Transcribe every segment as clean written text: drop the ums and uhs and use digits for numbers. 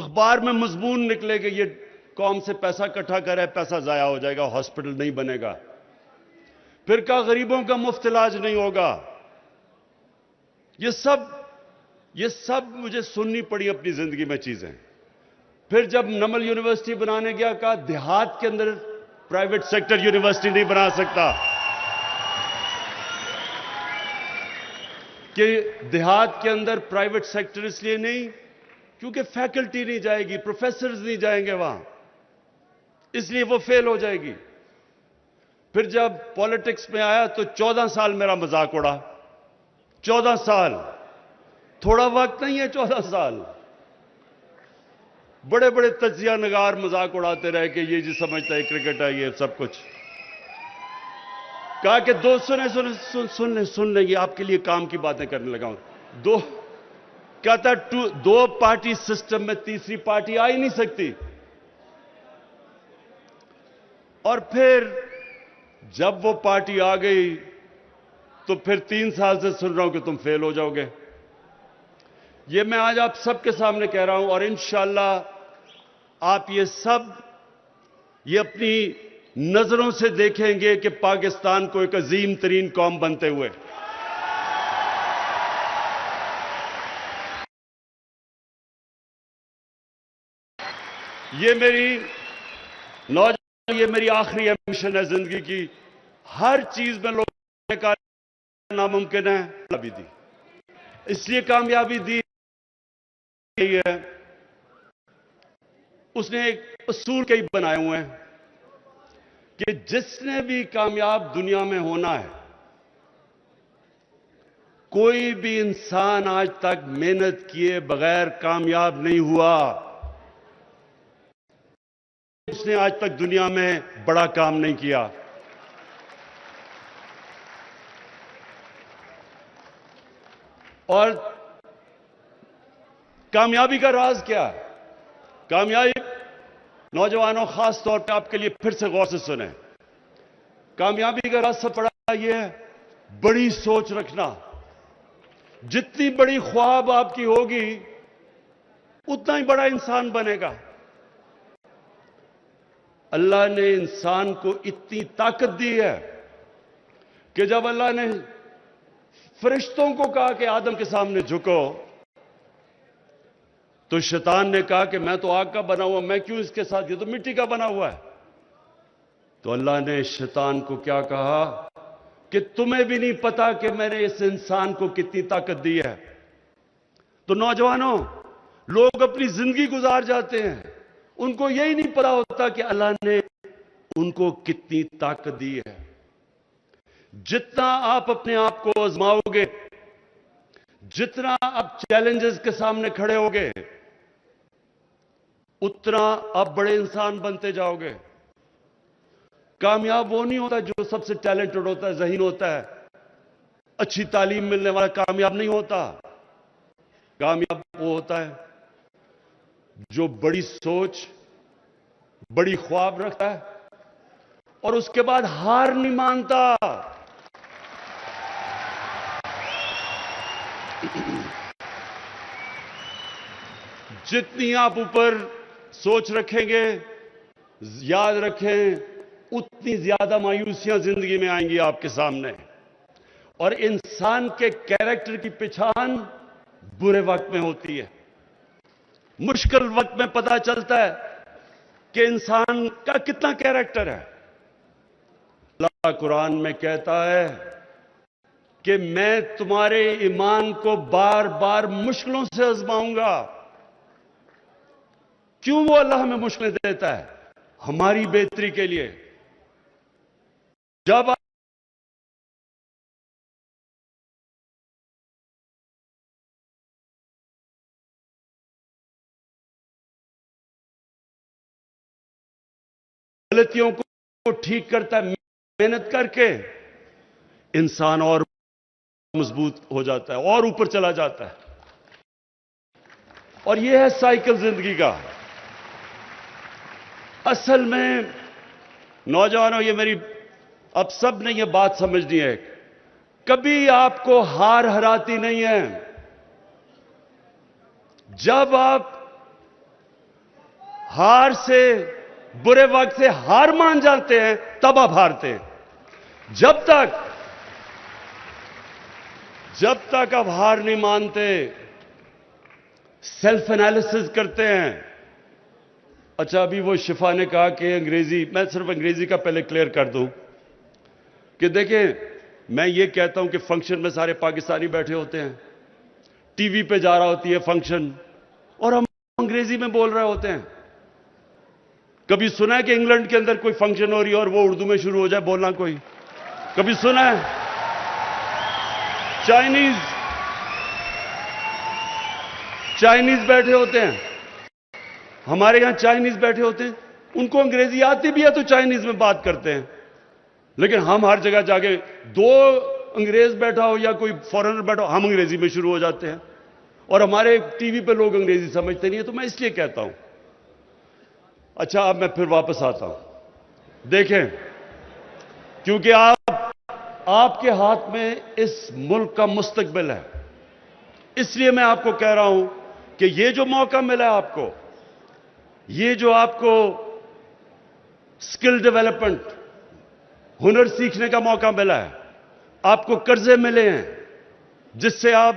اخبار میں مضمون نکلے کہ یہ قوم سے پیسہ اکٹھا کرے، پیسہ ضائع ہو جائے گا، ہاسپٹل نہیں بنے گا، پھر کہا غریبوں کا مفت علاج نہیں ہوگا. یہ سب مجھے سننی پڑی اپنی زندگی میں چیزیں. پھر جب نمل یونیورسٹی بنانے گیا، کہا دیہات کے اندر پرائیویٹ سیکٹر یونیورسٹی نہیں بنا سکتا، کہ دیہات کے اندر پرائیویٹ سیکٹر اس لیے نہیں کیونکہ فیکلٹی نہیں جائے گی، پروفیسرز نہیں جائیں گے وہاں، اس لیے وہ فیل ہو جائے گی. پھر جب پالیٹکس میں آیا تو 14 سال میرا مذاق اڑا. 14 سال تھوڑا وقت نہیں ہے. 14 سال بڑے بڑے تجزیہ نگار مذاق اڑاتے رہے کہ یہ جی سمجھتا ہے کرکٹ ہے، یہ سب کچھ. کہا کہ سن لیں یہ آپ کے لیے کام کی باتیں کرنے لگا ہوں. کہتا دو پارٹی سسٹم میں تیسری پارٹی آ ہی نہیں سکتی. اور پھر جب وہ پارٹی آ گئی تو پھر 3 سال سے سن رہا ہوں کہ تم فیل ہو جاؤ گے. یہ میں آج آپ سب کے سامنے کہہ رہا ہوں، اور انشاءاللہ آپ یہ اپنی نظروں سے دیکھیں گے کہ پاکستان کو ایک عظیم ترین قوم بنتے ہوئے. یہ میری آخری ایمبیشن ہے زندگی کی. ہر چیز میں لوگوں نے کہا ناممکن ہے، کامیابی دی. اس لیے کامیابی دی ہے، اس نے ایک اصول کئی بنائے ہوئے ہیں کہ جس نے بھی کامیاب دنیا میں ہونا ہے، کوئی بھی انسان آج تک محنت کیے بغیر کامیاب نہیں ہوا. اس نے آج تک دنیا میں بڑا کام نہیں کیا. اور کامیابی کا راز کیا ہے؟ کامیابی، نوجوانوں خاص طور پہ آپ کے لیے پھر سے غور سے سنیں، کامیابی کا راز سب بڑا یہ ہے بڑی سوچ رکھنا. جتنی بڑی خواب آپ کی ہوگی اتنا ہی بڑا انسان بنے گا. اللہ نے انسان کو اتنی طاقت دی ہے کہ جب اللہ نے فرشتوں کو کہا کہ آدم کے سامنے جھکو، تو شیطان نے کہا کہ میں تو آگ کا بنا ہوا، میں کیوں اس کے ساتھ، یہ تو مٹی کا بنا ہوا ہے. تو اللہ نے شیطان کو کیا کہا کہ تمہیں بھی نہیں پتا کہ میں نے اس انسان کو کتنی طاقت دی ہے. تو نوجوانوں، لوگ اپنی زندگی گزار جاتے ہیں، ان کو یہی نہیں پتا ہوتا کہ اللہ نے ان کو کتنی طاقت دی ہے. جتنا آپ اپنے آپ کو آزماؤ گے، جتنا آپ چیلنجز کے سامنے کھڑے ہوگے، اتنا آپ بڑے انسان بنتے جاؤ گے. کامیاب وہ نہیں ہوتا جو سب سے ٹیلنٹڈ ہوتا ہے، ذہین ہوتا ہے، اچھی تعلیم ملنے والا کامیاب نہیں ہوتا. کامیاب وہ ہوتا ہے جو بڑی سوچ، بڑی خواب رکھتا ہے اور اس کے بعد ہار نہیں مانتا. جتنی آپ اوپر سوچ رکھیں گے، یاد رکھیں، اتنی زیادہ مایوسیاں زندگی میں آئیں گی آپ کے سامنے. اور انسان کے کیریکٹر کی پہچان برے وقت میں ہوتی ہے. مشکل وقت میں پتہ چلتا ہے کہ انسان کا کتنا کیریکٹر ہے. اللہ قرآن میں کہتا ہے کہ میں تمہارے ایمان کو بار بار مشکلوں سے آزماؤں گا. کیوں وہ اللہ ہمیں مشکلیں دیتا ہے؟ ہماری بہتری کے لیے. جب غلطیوں کو ٹھیک کرتا ہے محنت کر کے، انسان اور مضبوط ہو جاتا ہے اور اوپر چلا جاتا ہے. اور یہ ہے سائیکل زندگی کا. اصل میں نوجوانوں، یہ میری اب سب نے یہ بات سمجھنی ہے، کبھی آپ کو ہار ہراتی نہیں ہے. جب آپ ہار سے، برے وقت سے ہار مان جاتے ہیں، تب آپ ہارتے ہیں۔ جب تک آپ ہار نہیں مانتے، سیلف انالیسس کرتے ہیں۔ اچھا، ابھی وہ شفا نے کہا کہ انگریزی، میں صرف انگریزی کا پہلے کلیئر کر دوں کہ دیکھیں، میں یہ کہتا ہوں کہ فنکشن میں سارے پاکستانی بیٹھے ہوتے ہیں، ٹی وی پہ جا رہا ہوتی ہے فنکشن، اور ہم انگریزی میں بول رہے ہوتے ہیں۔ کبھی سنا ہے کہ انگلینڈ کے اندر کوئی فنکشن ہو رہی ہے اور وہ اردو میں شروع ہو جائے بولنا؟ کوئی کبھی سنا ہے؟ چائنیز بیٹھے ہوتے ہیں، ہمارے یہاں چائنیز بیٹھے ہوتے ہیں، ان کو انگریزی آتی بھی ہے تو چائنیز میں بات کرتے ہیں، لیکن ہم ہر جگہ جا کے دو انگریز بیٹھا ہو یا کوئی فورنر بیٹھا ہو، ہم انگریزی میں شروع ہو جاتے ہیں، اور ہمارے ٹی وی پہ لوگ انگریزی سمجھتے نہیں ہیں۔ تو میں اس لیے کہتا ہوں۔ اچھا، اب میں پھر واپس آتا ہوں۔ دیکھیں، کیونکہ آپ کے ہاتھ میں اس ملک کا مستقبل ہے، اس لیے میں آپ کو کہہ رہا ہوں کہ یہ جو موقع ملا ہے آپ کو، یہ جو آپ کو سکل ڈیولپمنٹ، ہنر سیکھنے کا موقع ملا ہے، آپ کو قرضے ملے ہیں جس سے آپ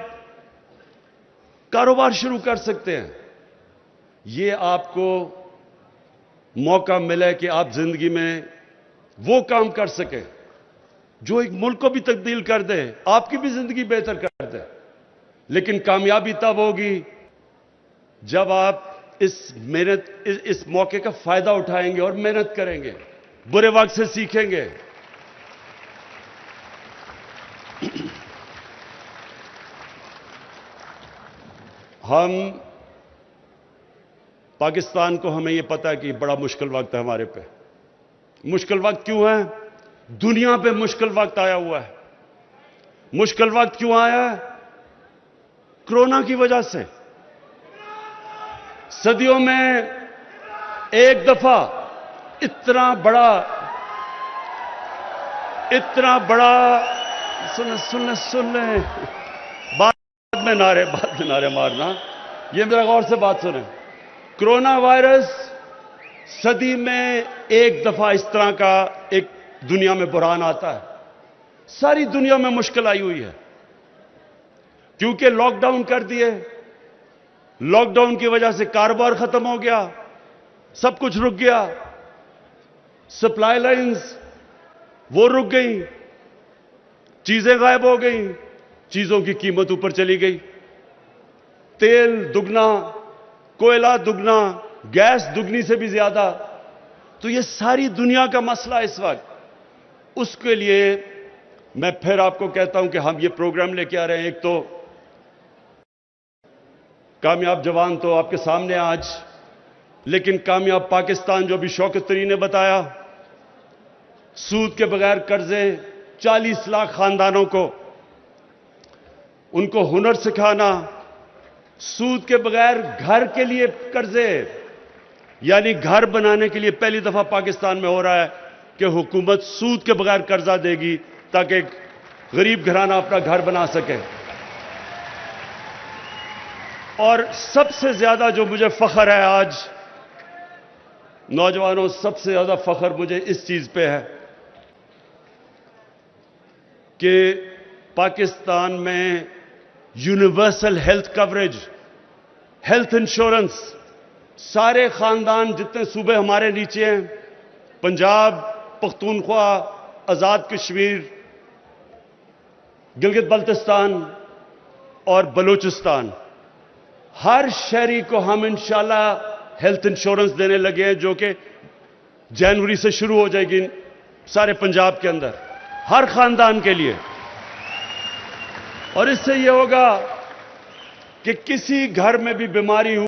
کاروبار شروع کر سکتے ہیں، یہ آپ کو موقع ملا ہے کہ آپ زندگی میں وہ کام کر سکیں جو ایک ملک کو بھی تبدیل کر دے، آپ کی بھی زندگی بہتر کر دے۔ لیکن کامیابی تب ہوگی جب آپ اس موقع کا فائدہ اٹھائیں گے اور محنت کریں گے، برے وقت سے سیکھیں گے۔ ہم پاکستان کو، ہمیں یہ پتا ہے کہ یہ بڑا مشکل وقت ہے ہمارے پہ۔ مشکل وقت کیوں ہے؟ دنیا پہ مشکل وقت آیا ہوا ہے۔ مشکل وقت کیوں آیا ہے؟ کرونا کی وجہ سے۔ صدیوں میں ایک دفعہ اتنا بڑا سن لیں، بعد میں نعرے مارنا، یہ میرا غور سے بات سنیں۔ کرونا وائرس صدی میں ایک دفعہ اس طرح کا ایک دنیا میں بحران آتا ہے۔ ساری دنیا میں مشکل آئی ہوئی ہے کیونکہ لاک ڈاؤن کر دیے، لاک ڈاؤن کی وجہ سے کاروبار ختم ہو گیا، سب کچھ رک گیا، سپلائی لائنز وہ رک گئیں، چیزیں غائب ہو گئیں، چیزوں کی قیمت اوپر چلی گئی، تیل دگنا، کوئلہ دگنا، گیس دگنی سے بھی زیادہ۔ تو یہ ساری دنیا کا مسئلہ اس وقت، اس کے لیے میں پھر آپ کو کہتا ہوں کہ ہم یہ پروگرام لے کے آ رہے ہیں۔ ایک تو کامیاب جوان تو آپ کے سامنے آج، لیکن کامیاب پاکستان جو بھی شوکت ترین نے بتایا، سود کے بغیر قرضے، 40 لاکھ خاندانوں کو، ان کو ہنر سکھانا، سود کے بغیر گھر کے لیے قرضے، یعنی گھر بنانے کے لیے پہلی دفعہ پاکستان میں ہو رہا ہے کہ حکومت سود کے بغیر قرضہ دے گی تاکہ غریب گھرانہ اپنا گھر بنا سکے۔ اور سب سے زیادہ جو مجھے فخر ہے آج، نوجوانوں، سب سے زیادہ فخر مجھے اس چیز پہ ہے کہ پاکستان میں universal health coverage, health insurance, سارے خاندان جتنے صوبے ہمارے نیچے ہیں، پنجاب، پختونخوا، آزاد کشمیر، گلگت بلتستان اور بلوچستان، ہر شہری کو ہم انشاءاللہ ہیلتھ انشورنس دینے لگے ہیں، جو کہ جنوری سے شروع ہو جائے گی سارے پنجاب کے اندر، ہر خاندان کے لیے۔ اور اس سے یہ ہوگا کہ کسی گھر میں بھی بیماری ہو،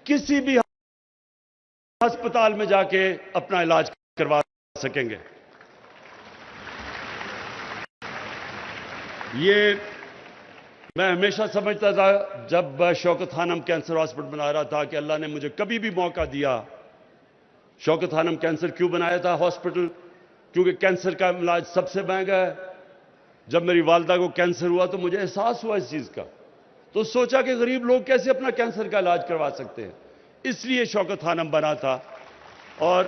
کسی بھی ہسپتال میں جا کے اپنا علاج کروا سکیں گے۔ یہ میں ہمیشہ سمجھتا تھا جب شوکت خانم کینسر ہاسپٹل بنا رہا تھا کہ اللہ نے مجھے کبھی بھی موقع دیا۔ شوکت خانم کینسر کیوں بنایا تھا ہاسپٹل؟ کیونکہ کینسر کا علاج سب سے مہنگا ہے۔ جب میری والدہ کو کینسر ہوا تو مجھے احساس ہوا اس چیز کا تو سوچا کہ غریب لوگ کیسے اپنا کینسر کا علاج کروا سکتے ہیں، اس لیے شوکت خانم بنا تھا۔ اور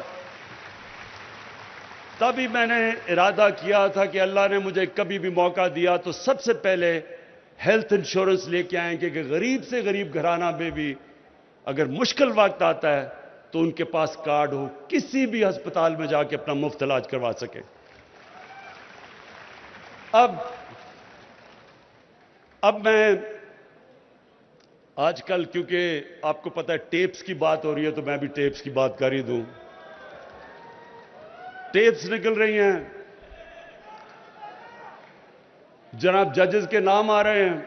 تبھی میں نے ارادہ کیا تھا کہ اللہ نے مجھے کبھی بھی موقع دیا تو سب سے پہلے ہیلتھ انشورنس لے کے آئیں گے کہ غریب سے غریب گھرانہ میں بھی اگر مشکل وقت آتا ہے تو ان کے پاس کارڈ ہو، کسی بھی ہسپتال میں جا کے اپنا مفت علاج کروا سکیں۔ اب میں آج کل، کیونکہ آپ کو پتہ ہے ٹیپس کی بات ہو رہی ہے، تو میں بھی ٹیپس کی بات کر ہی دوں۔ ٹیپس نکل رہی ہیں، جناب ججز کے نام آ رہے ہیں،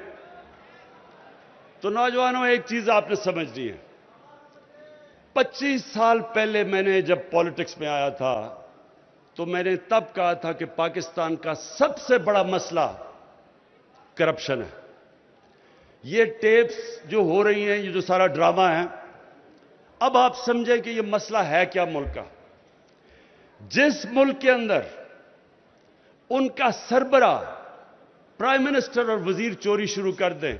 تو نوجوانوں ایک چیز آپ نے سمجھنی ہے۔ 25 سال پہلے میں نے جب پالیٹکس میں آیا تھا تو میں نے تب کہا تھا کہ پاکستان کا سب سے بڑا مسئلہ کرپشن ہے۔ یہ ٹیپس جو ہو رہی ہیں، یہ جو سارا ڈرامہ ہے، اب آپ سمجھیں کہ یہ مسئلہ ہے کیا ملک کا۔ جس ملک کے اندر ان کا سربراہ، پرائم منسٹر اور وزیر چوری شروع کر دیں،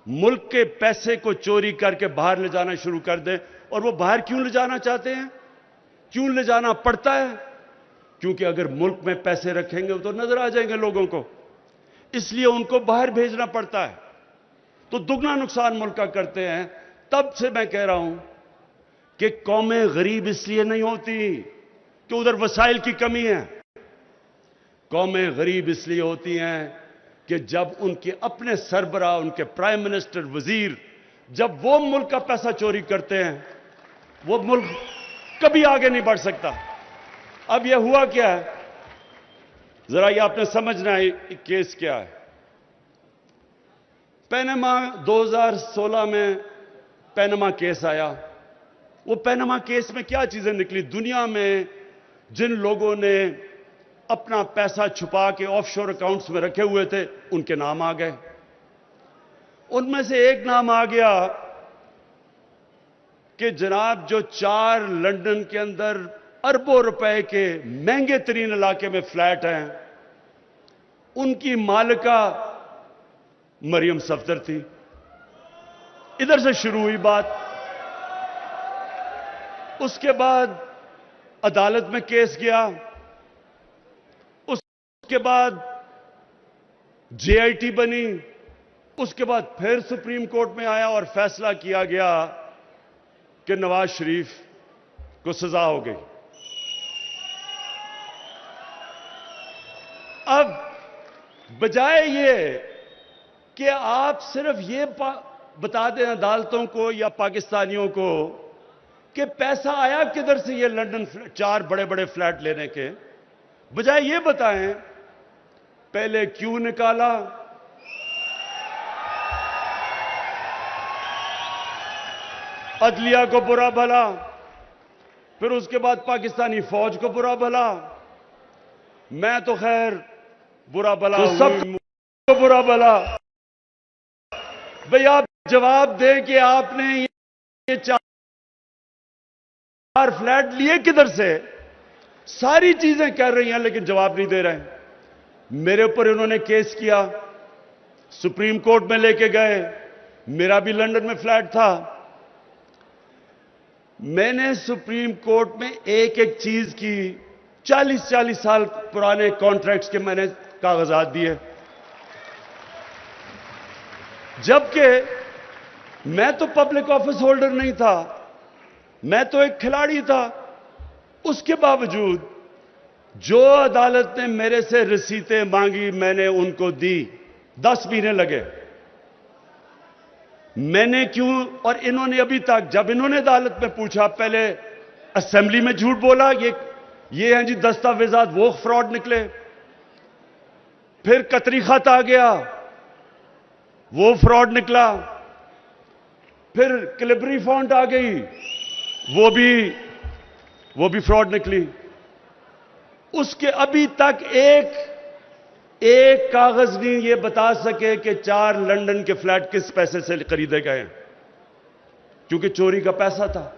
ملک کے پیسے کو چوری کر کے باہر لے جانا شروع کر دیں، اور وہ باہر کیوں لے جانا چاہتے ہیں، کیوں لے جانا پڑتا ہے؟ کیونکہ اگر ملک میں پیسے رکھیں گے تو نظر آ جائیں گے لوگوں کو، اس لیے ان کو باہر بھیجنا پڑتا ہے، تو دگنا نقصان ملک کا کرتے ہیں۔ تب سے میں کہہ رہا ہوں کہ قومیں غریب اس لیے نہیں ہوتی کہ ادھر وسائل کی کمی ہے، قومیں غریب اس لیے ہوتی ہیں کہ جب ان کے اپنے سربراہ، ان کے پرائم منسٹر، وزیر، جب وہ ملک کا پیسہ چوری کرتے ہیں، وہ ملک کبھی آگے نہیں بڑھ سکتا۔ اب یہ ہوا کیا ہے، ذرا یہ آپ نے سمجھنا ہے یہ کیس کیا ہے۔ پینما 2016 میں پینما کیس آیا۔ وہ پینما کیس میں کیا چیزیں نکلی؟ دنیا میں جن لوگوں نے اپنا پیسہ چھپا کے آف شور اکاؤنٹس میں رکھے ہوئے تھے، ان کے نام آ گئے۔ ان میں سے ایک نام آ گیا کہ جناب جو 4 لندن کے اندر اربوں روپے کے مہنگے ترین علاقے میں فلیٹ ہیں، ان کی مالکہ مریم صفدر تھی۔ ادھر سے شروع ہوئی بات۔ اس کے بعد عدالت میں کیس گیا، اس کے بعد جے آئی ٹی بنی، اس کے بعد پھر سپریم کورٹ میں آیا اور فیصلہ کیا گیا کہ نواز شریف کو سزا ہو گئی۔ اب بجائے یہ کہ آپ صرف یہ بتا دیں عدالتوں کو یا پاکستانیوں کو کہ پیسہ آیا کدھر سے یہ لندن 4 بڑے بڑے فلیٹ لینے کے، بجائے یہ بتائیں پہلے کیوں نکالا، عدلیہ کو برا بھلا، پھر اس کے بعد پاکستانی فوج کو برا بھلا، میں تو خیر برا بھلا سب کو برا بھلا۔ بھئی آپ جواب دیں کہ آپ نے یہ 4 فلیٹ لیے کدھر سے؟ ساری چیزیں کہہ رہی ہیں لیکن جواب نہیں دے رہے ہیں۔ میرے اوپر انہوں نے کیس کیا، سپریم کورٹ میں لے کے گئے، میرا بھی لندن میں فلیٹ تھا۔ میں نے سپریم کورٹ میں ایک ایک چیز کی 40 سال پرانے کانٹریکٹس کے میں نے کاغذات دیے، جبکہ میں تو پبلک آفس ہولڈر نہیں تھا، میں تو ایک کھلاڑی تھا۔ اس کے باوجود جو عدالت نے میرے سے رسیدیں مانگی میں نے ان کو دی، 10 مہینے لگے۔ میں نے کیوں؟ اور انہوں نے ابھی تک، جب انہوں نے عدالت میں پوچھا، پہلے اسمبلی میں جھوٹ بولا، یہ ہیں جی دستاویزات، وہ فراڈ نکلے، پھر قطری خط آ گیا، وہ فراڈ نکلا، پھر کلبری فونٹ آ گئی، وہ بھی فراڈ نکلی۔ اس کے ابھی تک ایک کاغذ نہیں یہ بتا سکے کہ 4 لندن کے فلیٹ کس پیسے سے خریدے گئے ہیں، کیونکہ چوری کا پیسہ تھا۔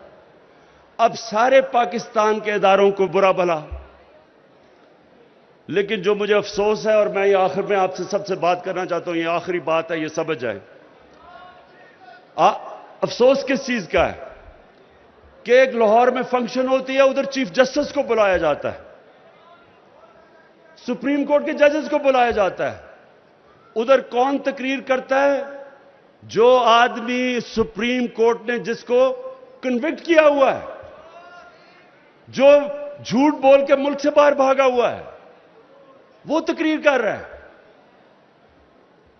اب سارے پاکستان کے اداروں کو برا بھلا، لیکن جو مجھے افسوس ہے، اور میں یہ آخر میں آپ سے سب سے بات کرنا چاہتا ہوں، یہ آخری بات ہے، یہ سمجھ جائیں۔ افسوس کس چیز کا ہے کہ ایک لاہور میں فنکشن ہوتی ہے, ادھر چیف جسٹس کو بلایا جاتا ہے, سپریم کورٹ کے ججز کو بلایا جاتا ہے. ادھر کون تقریر کرتا ہے؟ جو آدمی سپریم کورٹ نے جس کو کنوکٹ کیا ہوا ہے, جو جھوٹ بول کے ملک سے باہر بھاگا ہوا ہے, وہ تقریر کر رہا ہے.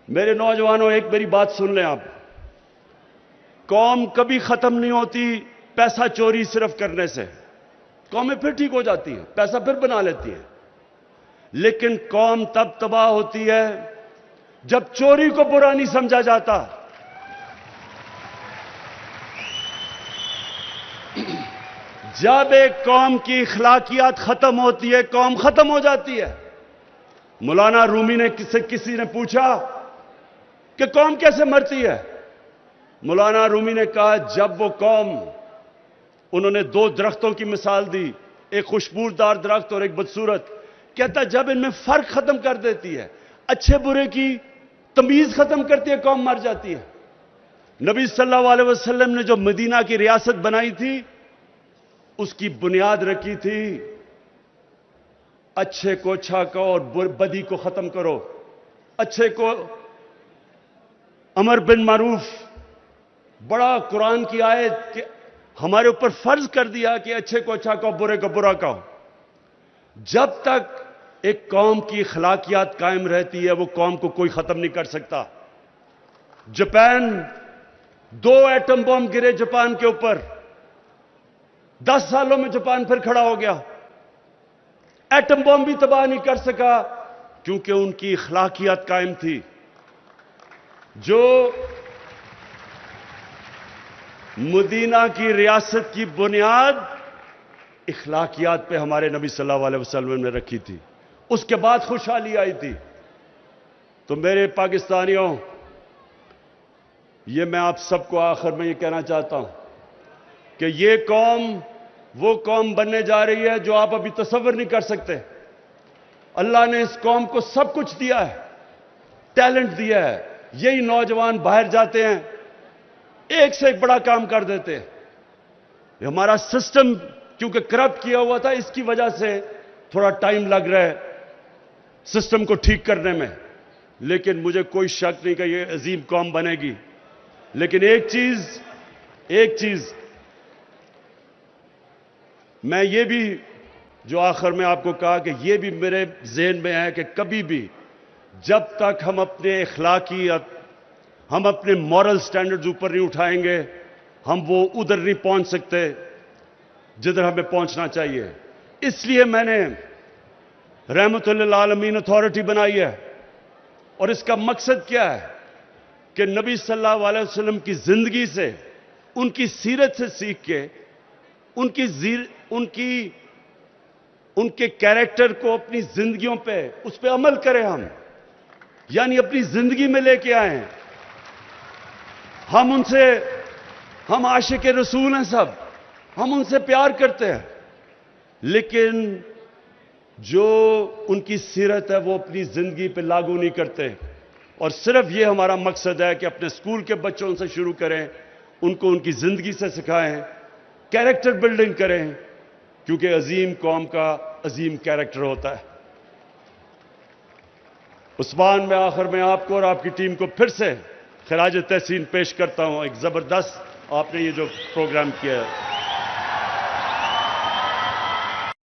میرے نوجوانوں, ایک میری بات سن لیں آپ. قوم کبھی ختم نہیں ہوتی پیسہ چوری صرف کرنے سے. قومیں پھر ٹھیک ہو جاتی ہیں, پیسہ پھر بنا لیتی ہیں. لیکن قوم تب تباہ ہوتی ہے جب چوری کو برا نہیں سمجھا جاتا. جب ایک قوم کی اخلاقیات ختم ہوتی ہے, قوم ختم ہو جاتی ہے. مولانا رومی نے کسی نے پوچھا کہ قوم کیسے مرتی ہے؟ مولانا رومی نے کہا, جب وہ قوم, انہوں نے دو درختوں کی مثال دی, ایک خوشبودار درخت اور ایک بدصورت. کہتا جب ان میں فرق ختم کر دیتی ہے, اچھے برے کی تمیز ختم کرتی ہے, قوم مر جاتی ہے. نبی صلی اللہ علیہ وسلم نے جو مدینہ کی ریاست بنائی تھی, اس کی بنیاد رکھی تھی اچھے کو اچھا کہو اور بدی کو ختم کرو. اچھے کو امر بن معروف, بڑا قرآن کی آیت کہ ہمارے اوپر فرض کر دیا کہ اچھے کو اچھا کہو, برے کو برا کہو. جب تک ایک قوم کی اخلاقیات قائم رہتی ہے, وہ قوم کو کوئی ختم نہیں کر سکتا. جاپان, 2 ایٹم بم گرے جاپان کے اوپر, 10 سالوں میں جاپان پھر کھڑا ہو گیا. ایٹم بم بھی تباہ نہیں کر سکا کیونکہ ان کی اخلاقیات قائم تھی. جو مدینہ کی ریاست کی بنیاد اخلاقیات پہ ہمارے نبی صلی اللہ علیہ وسلم نے رکھی تھی, اس کے بعد خوشحالی آئی تھی. تو میرے پاکستانیوں, یہ میں آپ سب کو آخر میں یہ کہنا چاہتا ہوں کہ یہ قوم وہ قوم بننے جا رہی ہے جو آپ ابھی تصور نہیں کر سکتے. اللہ نے اس قوم کو سب کچھ دیا ہے, ٹیلنٹ دیا ہے. یہی نوجوان باہر جاتے ہیں, ایک سے ایک بڑا کام کر دیتے ہیں. ہمارا سسٹم کیونکہ کرپٹ کیا ہوا تھا, اس کی وجہ سے تھوڑا ٹائم لگ رہا ہے سسٹم کو ٹھیک کرنے میں. لیکن مجھے کوئی شک نہیں کہ یہ عظیم قوم بنے گی. لیکن ایک چیز میں یہ بھی جو آخر میں آپ کو کہا کہ یہ بھی میرے ذہن میں ہے کہ کبھی بھی جب تک ہم اپنے اخلاقیات, ہم اپنے مورل سٹینڈرڈز اوپر نہیں اٹھائیں گے, ہم وہ ادھر نہیں پہنچ سکتے جدھر ہمیں پہنچنا چاہیے. اس لیے میں نے رحمت للعالمین اتھارٹی بنائی ہے. اور اس کا مقصد کیا ہے کہ نبی صلی اللہ علیہ وسلم کی زندگی سے, ان کی سیرت سے سیکھ کے, ان کے کیریکٹر کو اپنی زندگیوں پہ, اس پہ عمل کریں ہم. یعنی اپنی زندگی میں لے کے آئیں. ہم عاشق رسول ہیں سب, ہم ان سے پیار کرتے ہیں, لیکن جو ان کی سیرت ہے وہ اپنی زندگی پہ لاگو نہیں کرتے. اور صرف یہ ہمارا مقصد ہے کہ اپنے اسکول کے بچوں سے شروع کریں, ان کو ان کی زندگی سے سکھائیں, کیریکٹر بلڈنگ کریں, کیونکہ عظیم قوم کا عظیم کیریکٹر ہوتا ہے. عثمان, میں آخر میں آپ کو اور آپ کی ٹیم کو پھر سے خراج تحسین پیش کرتا ہوں. ایک زبردست آپ نے یہ جو پروگرام کیا ہے.